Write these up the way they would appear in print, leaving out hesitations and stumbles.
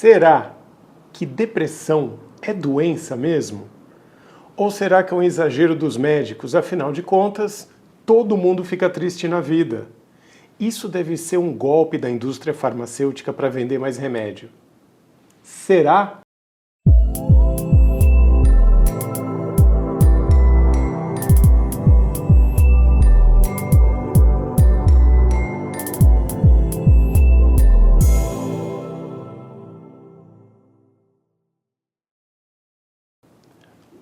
Será que depressão é doença mesmo? Ou será que é um exagero dos médicos? Afinal de contas, todo mundo fica triste na vida. Isso deve ser um golpe da indústria farmacêutica para vender mais remédio. Será?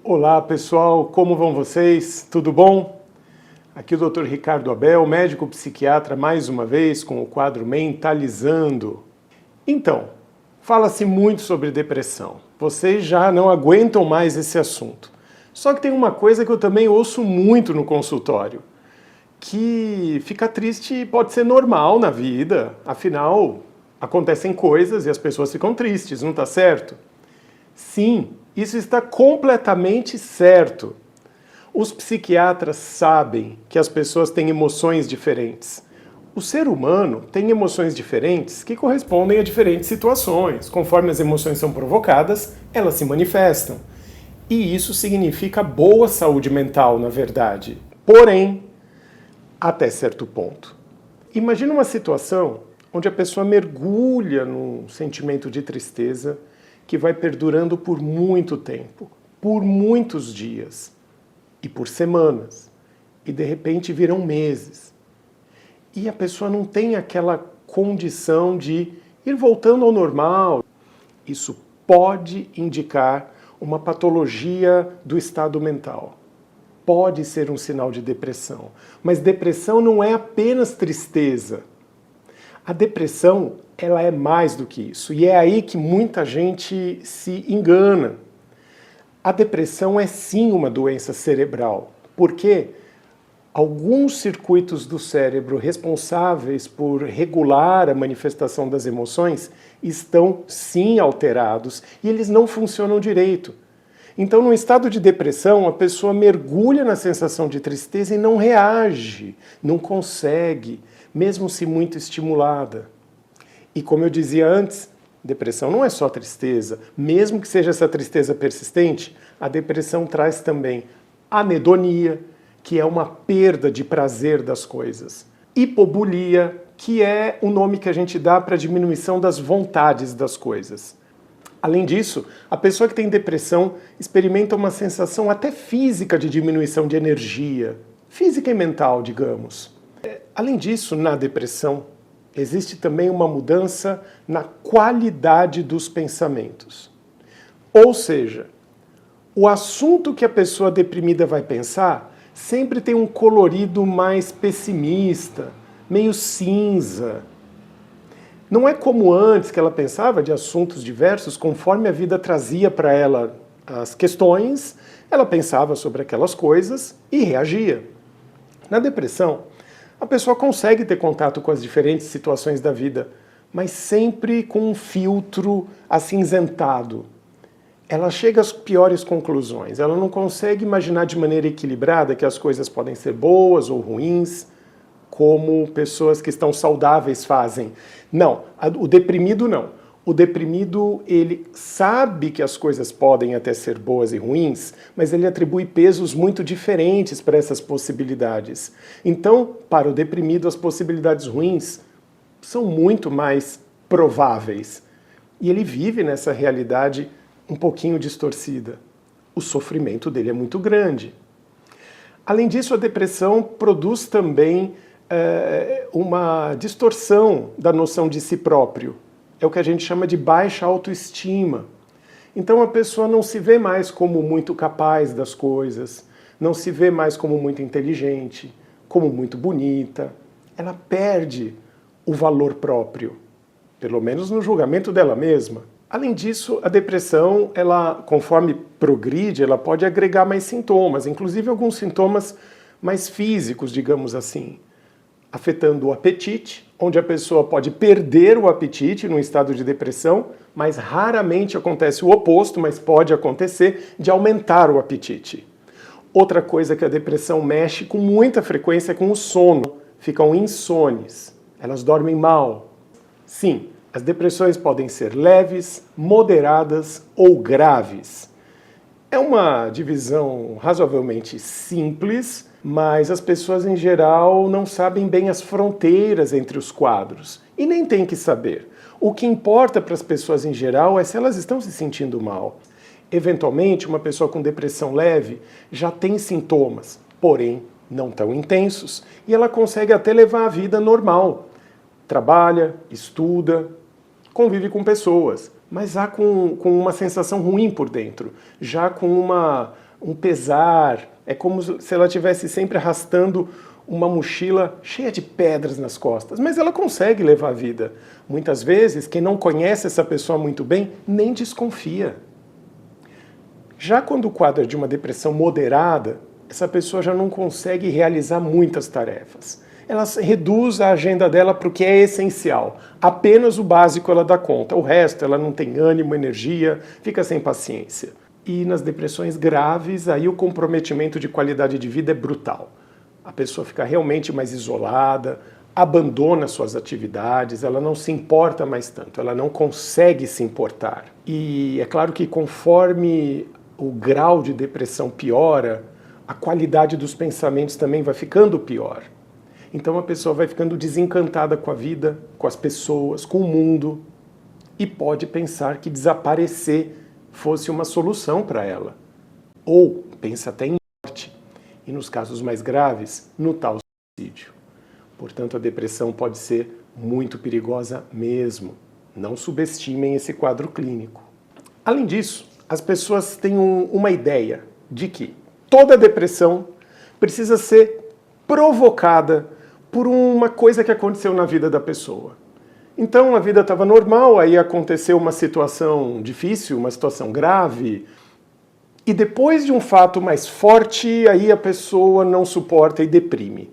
Olá pessoal, como vão vocês? Tudo bom? Aqui o Dr. Ricardo Abel, médico psiquiatra, mais uma vez com o quadro Mentalizando. Então, fala-se muito sobre depressão. Vocês já não aguentam mais esse assunto. Só que tem uma coisa que eu também ouço muito no consultório, que ficar triste pode ser normal na vida, afinal, acontecem coisas e as pessoas ficam tristes, não está certo? Sim, isso está completamente certo. Os psiquiatras sabem que as pessoas têm emoções diferentes. O ser humano tem emoções diferentes que correspondem a diferentes situações. Conforme as emoções são provocadas, elas se manifestam. E isso significa boa saúde mental, na verdade. Porém, até certo ponto. Imagina uma situação onde a pessoa mergulha num sentimento de tristeza que vai perdurando por muito tempo, por muitos dias e por semanas, e de repente viram meses. E a pessoa não tem aquela condição de ir voltando ao normal. Isso pode indicar uma patologia do estado mental. Pode ser um sinal de depressão. Mas depressão não é apenas tristeza. A depressão, ela é mais do que isso. E é aí que muita gente se engana. A depressão é sim uma doença cerebral, porque alguns circuitos do cérebro responsáveis por regular a manifestação das emoções estão sim alterados e eles não funcionam direito. Então, no estado de depressão, a pessoa mergulha na sensação de tristeza e não reage, não consegue, mesmo se muito estimulada. E como eu dizia antes, depressão não é só tristeza. Mesmo que seja essa tristeza persistente, a depressão traz também anedonia, que é uma perda de prazer das coisas. Hipobulia, que é o nome que a gente dá para a diminuição das vontades das coisas. Além disso, a pessoa que tem depressão experimenta uma sensação até física de diminuição de energia, física e mental, digamos. Além disso, na depressão, existe também uma mudança na qualidade dos pensamentos. Ou seja, o assunto que a pessoa deprimida vai pensar sempre tem um colorido mais pessimista, meio cinza. Não é como antes, que ela pensava de assuntos diversos, conforme a vida trazia para ela as questões, ela pensava sobre aquelas coisas e reagia. Na depressão, a pessoa consegue ter contato com as diferentes situações da vida, mas sempre com um filtro acinzentado. Ela chega às piores conclusões, ela não consegue imaginar de maneira equilibrada que as coisas podem ser boas ou ruins, como pessoas que estão saudáveis fazem. Não, o deprimido não. O deprimido, ele sabe que as coisas podem até ser boas e ruins, mas ele atribui pesos muito diferentes para essas possibilidades. Então, para o deprimido, as possibilidades ruins são muito mais prováveis. E ele vive nessa realidade um pouquinho distorcida. O sofrimento dele é muito grande. Além disso, a depressão produz também uma distorção da noção de si próprio. É o que a gente chama de baixa autoestima. Então a pessoa não se vê mais como muito capaz das coisas, não se vê mais como muito inteligente, como muito bonita. Ela perde o valor próprio, pelo menos no julgamento dela mesma. Além disso, a depressão, ela, conforme progride, ela pode agregar mais sintomas, inclusive alguns sintomas mais físicos, digamos assim, afetando o apetite, onde a pessoa pode perder o apetite num estado de depressão, mas raramente acontece o oposto, mas pode acontecer de aumentar o apetite. Outra coisa que a depressão mexe com muita frequência é com o sono. Ficam insones, elas dormem mal. Sim, As depressões podem ser leves, moderadas ou graves. É uma divisão razoavelmente simples, mas as pessoas em geral não sabem bem as fronteiras entre os quadros e nem têm que saber. O que importa para as pessoas em geral é se elas estão se sentindo mal. Eventualmente, uma pessoa com depressão leve já tem sintomas, porém não tão intensos, e ela consegue até levar a vida normal. Trabalha, estuda, convive com pessoas, mas já com uma sensação ruim por dentro, já com um pesar. É como se ela estivesse sempre arrastando uma mochila cheia de pedras nas costas, mas ela consegue levar a vida. Muitas vezes, quem não conhece essa pessoa muito bem, nem desconfia. Já quando o quadro é de uma depressão moderada, essa pessoa já não consegue realizar muitas tarefas. Ela reduz a agenda dela para o que é essencial. Apenas o básico ela dá conta. O resto, ela não tem ânimo, energia, fica sem paciência. E nas depressões graves, aí o comprometimento de qualidade de vida é brutal. A pessoa fica realmente mais isolada, abandona suas atividades, ela não se importa mais tanto, ela não consegue se importar. E é claro que conforme o grau de depressão piora, a qualidade dos pensamentos também vai ficando pior. Então a pessoa vai ficando desencantada com a vida, com as pessoas, com o mundo, e pode pensar que desaparecer fosse uma solução para ela. Ou pensa até em morte, e nos casos mais graves, no tal suicídio. Portanto, a depressão pode ser muito perigosa mesmo. Não subestimem esse quadro clínico. Além disso, as pessoas têm uma ideia de que toda depressão precisa ser provocada por uma coisa que aconteceu na vida da pessoa. Então a vida estava normal, aí aconteceu uma situação difícil, uma situação grave, e depois de um fato mais forte, aí a pessoa não suporta e deprime.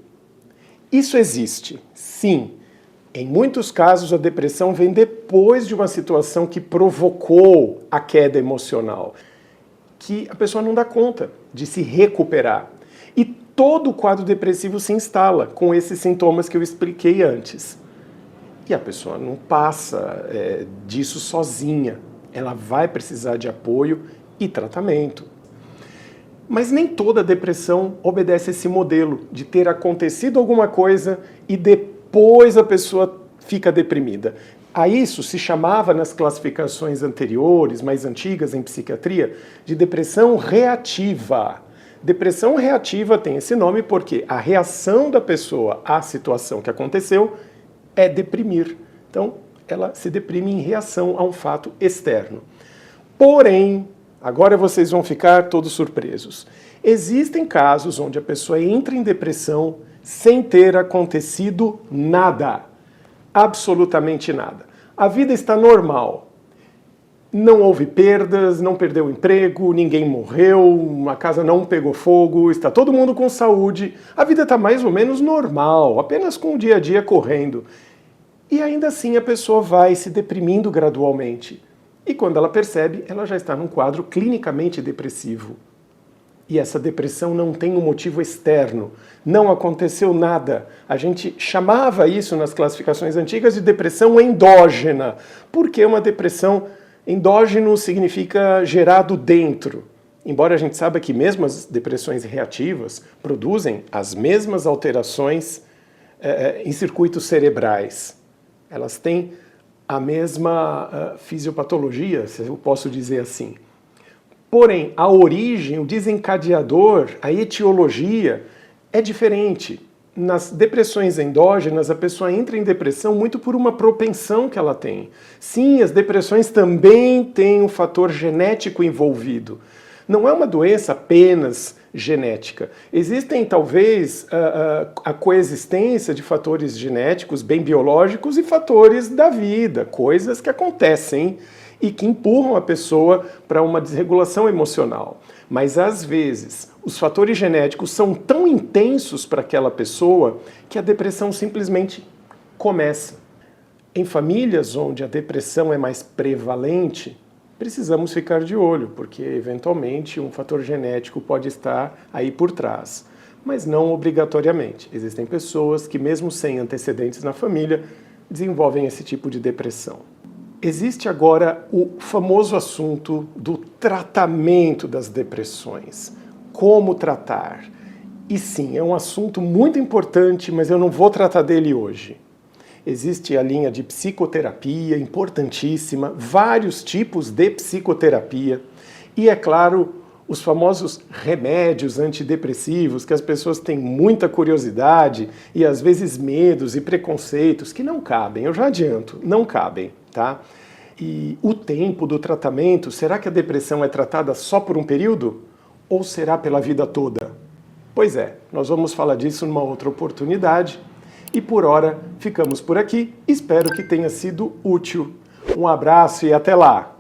Isso existe, sim. Em muitos casos a depressão vem depois de uma situação que provocou a queda emocional, que a pessoa não dá conta de se recuperar. E todo o quadro depressivo se instala com esses sintomas que eu expliquei antes. E a pessoa não passa disso sozinha. Ela vai precisar de apoio e tratamento. Mas nem toda depressão obedece esse modelo de ter acontecido alguma coisa e depois a pessoa fica deprimida. A isso se chamava nas classificações anteriores, mais antigas em psiquiatria, de depressão reativa. Depressão reativa tem esse nome porque a reação da pessoa à situação que aconteceu é deprimir. Então, ela se deprime em reação a um fato externo. Porém, agora vocês vão ficar todos surpresos. Existem casos onde a pessoa entra em depressão sem ter acontecido nada. Absolutamente nada. A vida está normal. Não houve perdas, não perdeu o emprego, ninguém morreu, a casa não pegou fogo, está todo mundo com saúde. A vida está mais ou menos normal, apenas com o dia a dia correndo. E ainda assim a pessoa vai se deprimindo gradualmente. E quando ela percebe, ela já está num quadro clinicamente depressivo. E essa depressão não tem um motivo externo. Não aconteceu nada. A gente chamava isso nas classificações antigas de depressão endógena. Por que uma depressão endógeno significa gerado dentro? Embora a gente saiba que mesmo as depressões reativas produzem as mesmas alterações em circuitos cerebrais. Elas têm a mesma fisiopatologia, se eu posso dizer assim. Porém, a origem, o desencadeador, a etiologia é diferente. Nas depressões endógenas, a pessoa entra em depressão muito por uma propensão que ela tem. Sim, as depressões também têm um fator genético envolvido. Não é uma doença apenas genética. Existem, talvez, a coexistência de fatores genéticos bem biológicos e fatores da vida, coisas que acontecem e que empurram a pessoa para uma desregulação emocional. Mas, às vezes, os fatores genéticos são tão intensos para aquela pessoa que a depressão simplesmente começa. Em famílias onde a depressão é mais prevalente, precisamos ficar de olho, porque, eventualmente, um fator genético pode estar aí por trás. Mas não obrigatoriamente. Existem pessoas que, mesmo sem antecedentes na família, desenvolvem esse tipo de depressão. Existe agora o famoso assunto do tratamento das depressões. Como tratar? E sim, é um assunto muito importante, mas eu não vou tratar dele hoje. Existe a linha de psicoterapia, importantíssima, vários tipos de psicoterapia e, é claro, os famosos remédios antidepressivos que as pessoas têm muita curiosidade e às vezes medos e preconceitos que não cabem, eu já adianto, não cabem, tá? E o tempo do tratamento, será que a depressão é tratada só por um período? Ou será pela vida toda? Pois é, nós vamos falar disso numa outra oportunidade. E por hora, ficamos por aqui. Espero que tenha sido útil. Um abraço e até lá!